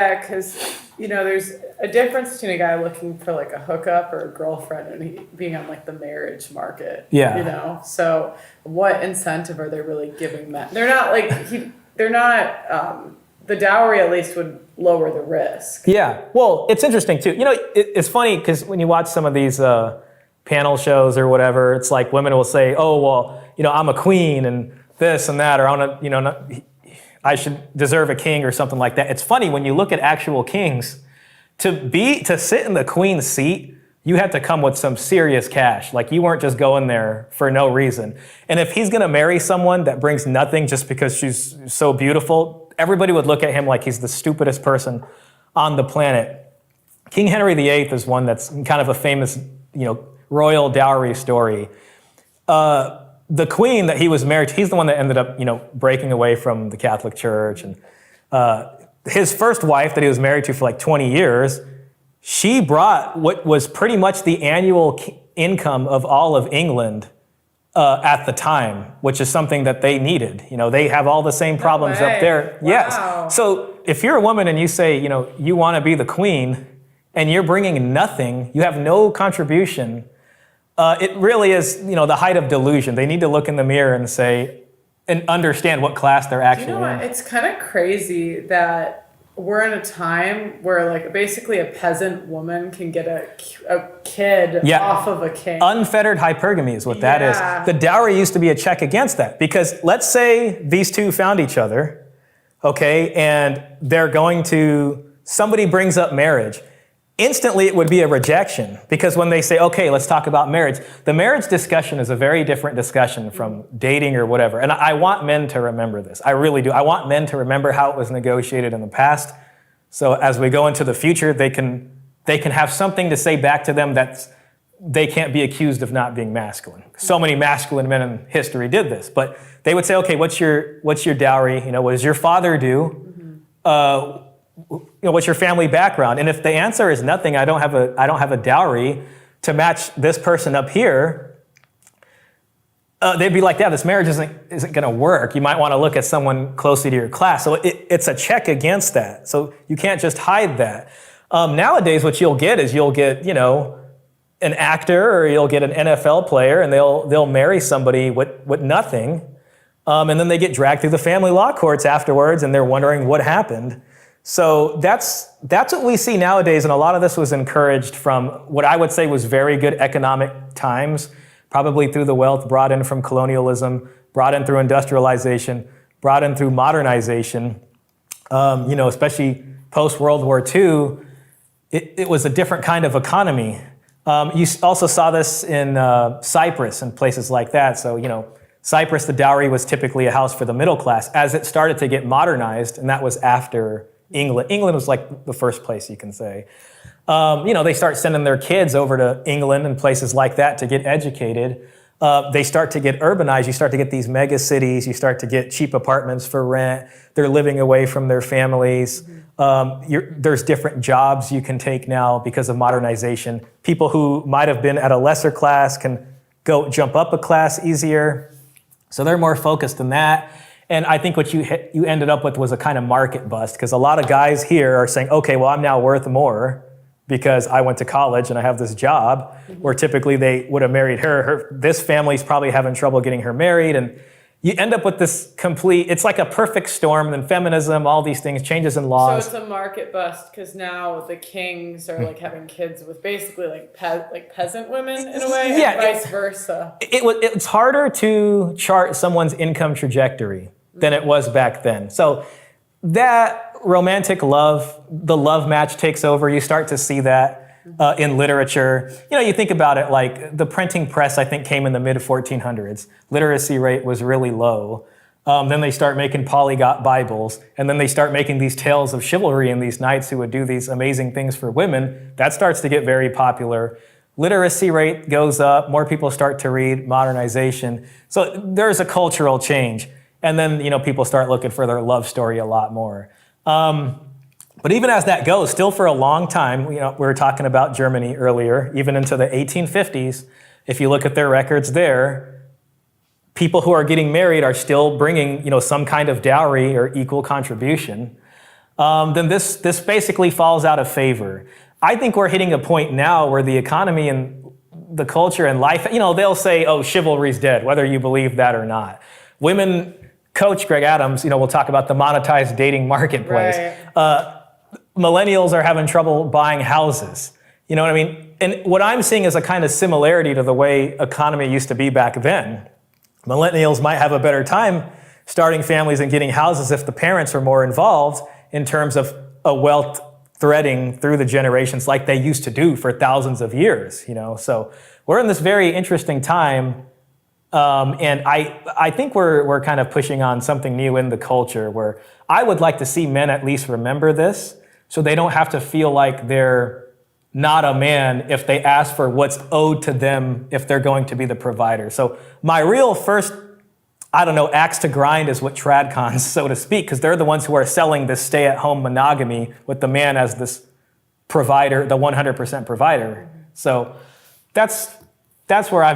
Yeah, because there's a difference between a guy looking for like a hookup or a girlfriend and being on like the marriage market. Yeah. So what incentive are they really giving men? They're not like they're not. The dowry at least would lower the risk. Yeah. Well, it's interesting too. It's funny because when you watch some of these panel shows or whatever, it's like women will say, "Oh, well, I'm a queen and this and that," or I should deserve a king or something like that. It's funny when you look at actual kings, to sit in the queen's seat, you had to come with some serious cash. Like you weren't just going there for no reason. And if he's going to marry someone that brings nothing just because she's so beautiful, everybody would look at him like he's the stupidest person on the planet. King Henry VIII is one that's kind of a famous, royal dowry story. The queen that he was married to, he's the one that ended up, breaking away from the Catholic Church. And his first wife that he was married to for like 20 years, she brought what was pretty much the annual income of all of England at the time, which is something that they needed. They have all the same problems up there. Wow. Yes. So if you're a woman and you say, you want to be the queen and you're bringing nothing, you have no contribution, it really is, the height of delusion. They need to look in the mirror and say, and understand what class they're actually in. It's kind of crazy that we're in a time where like basically a peasant woman can get a kid off of a king. Unfettered hypergamy is what that is. The dowry used to be a check against that because let's say these two found each other, okay, and somebody brings up marriage. Instantly, it would be a rejection because when they say, okay, let's talk about marriage, the marriage discussion is a very different discussion from dating or whatever. And I want men to remember this. I really do. I want men to remember how it was negotiated in the past. So as we go into the future, they can have something to say back to them that they can't be accused of not being masculine. So many masculine men in history did this, but they would say, okay, what's your dowry? What does your father do? What's your family background? And if the answer is nothing, I don't have a dowry to match this person up here, they'd be like, yeah, this marriage isn't going to work. You might want to look at someone closely to your class. So it's a check against that. So you can't just hide that. Nowadays, what you'll get is an actor or you'll get an NFL player and they'll marry somebody with nothing. And then they get dragged through the family law courts afterwards and they're wondering what happened. So that's what we see nowadays, and a lot of this was encouraged from what I would say was very good economic times, probably through the wealth brought in from colonialism, brought in through industrialization, brought in through modernization. Especially post-World War II, it was a different kind of economy. You also saw this in Cyprus and places like that. So, Cyprus, the dowry was typically a house for the middle class. As it started to get modernized, and that was after England. England was like the first place you can say. They start sending their kids over to England and places like that to get educated. They start to get urbanized. You start to get these mega cities. You start to get cheap apartments for rent. They're living away from their families. There's different jobs you can take now because of modernization. People who might have been at a lesser class can go jump up a class easier. So they're more focused on that. And I think what you ended up with was a kind of market bust because a lot of guys here are saying, okay, well, I'm now worth more because I went to college and I have this job, where typically they would have married her. This family's probably having trouble getting her married. And you end up with this it's like a perfect storm. And then feminism, all these things, changes in laws. So it's a market bust because now the kings are like having kids with basically like peasant women in a way, and vice versa. It's harder to chart someone's income trajectory than it was back then. So that romantic love, the love match takes over. You start to see that in literature. You think about it like the printing press, I think, came in the mid-1400s. Literacy rate was really low. Then they start making polyglot Bibles, and then they start making these tales of chivalry and these knights who would do these amazing things for women. That starts to get very popular. Literacy rate goes up. More people start to read. Modernization. So there's a cultural change. And then, people start looking for their love story a lot more. But even as that goes, still for a long time, we were talking about Germany earlier, even into the 1850s, if you look at their records there, people who are getting married are still bringing, some kind of dowry or equal contribution. then this basically falls out of favor. I think we're hitting a point now where the economy and the culture and life, they'll say, oh, chivalry's dead, whether you believe that or not. Women, Coach Greg Adams, we'll talk about the monetized dating marketplace. Right. Millennials are having trouble buying houses. You know what I mean? And what I'm seeing is a kind of similarity to the way economy used to be back then. Millennials might have a better time starting families and getting houses if the parents are more involved in terms of a wealth threading through the generations like they used to do for thousands of years. So we're in this very interesting time. And I think we're kind of pushing on something new in the culture where I would like to see men at least remember this so they don't have to feel like they're not a man if they ask for what's owed to them if they're going to be the provider. So my real first, axe to grind is with tradcons, so to speak, because they're the ones who are selling this stay-at-home monogamy with the man as this provider, the 100% provider. So that's where I'm